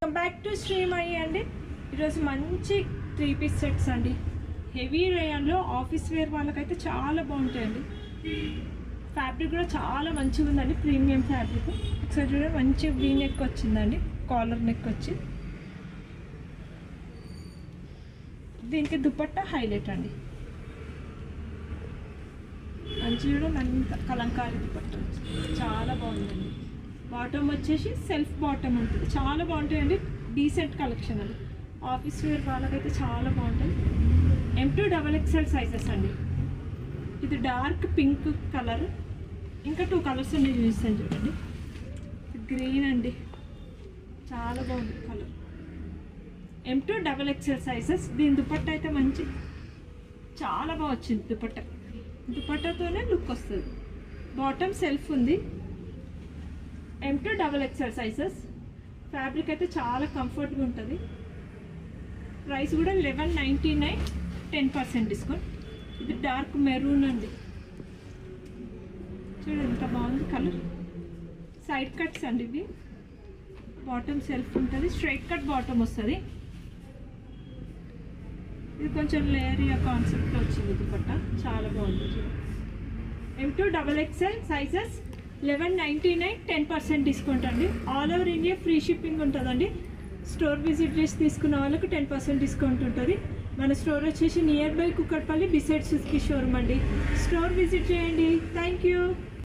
Back to Srimayi అండి. ఈరోజు మంచి 3-piece సెట్స్ అండి. హెవీ రేయన్లో ఆఫీస్ వేర్ వాళ్ళకైతే చాలా బాగుంటాయండి. ఫ్యాబ్రిక్ కూడా చాలా మంచిగా ఉందండి, ప్రీమియం ఫ్యాబ్రిక్. ఒకసారి చూడండి, మంచి వీ నెక్ వచ్చిందండి, కాలర్ నెక్ వచ్చి. దీనికి దుపట్టా హైలైట్ అండి, మంచి కూడా మంచి కలంకారీ దుపట్టా చాలా బాగుందండి. బాటమ్ వచ్చేసి సెల్ఫ్ బాటమ్ ఉంటుంది, చాలా బాగుంటాయండి. డీసెంట్ కలెక్షన్ అది, ఆఫీస్ వేర్ వాళ్ళకైతే చాలా బాగుంటుంది. M2XXL సైజెస్ అండి. ఇది డార్క్ పింక్ కలర్, ఇంకా 2 కలర్స్ నేను చూస్తాను చూడండి. గ్రీన్ అండి, చాలా బాగుంది కలర్. M2XXL sizes. దీని దుపట్టా అయితే మంచి చాలా బాగా వచ్చింది. దుపట్టాతోనే లుక్ వస్తుంది. బాటమ్ సెల్ఫ్ ఉంది. M2XXL sizes. ఫ్యాబ్రిక్ అయితే చాలా కంఫర్ట్గా ఉంటుంది. ప్రైస్ కూడా 1199, 10% డిస్కౌంట్. ఇది డార్క్ మెరూన్ అండి, చూడండి ఎంత బాగుంది కలర్. సైడ్ కట్స్ అండి ఇవి. బాటమ్ సెల్ఫ్ ఉంటుంది, స్ట్రైట్ కట్ బాటమ్ వస్తుంది. ఇది కొంచెం లేయరియా కాన్సెప్ట్లో వచ్చింది దుపట్టా, చాలా బాగుంది. M2XXL సైజెస్ 1199, 10% డిస్కౌంట్ అండి. All over India free shipping ఉంటుందండి. స్టోర్ విజిట్ చేసి తీసుకున్న వాళ్ళకి 10% డిస్కౌంట్ ఉంటుంది. మన స్టోర్ వచ్చేసి near by Kukatpally, beside Suzuki showroom అండి. స్టోర్ విజిట్ చేయండి. Thank you.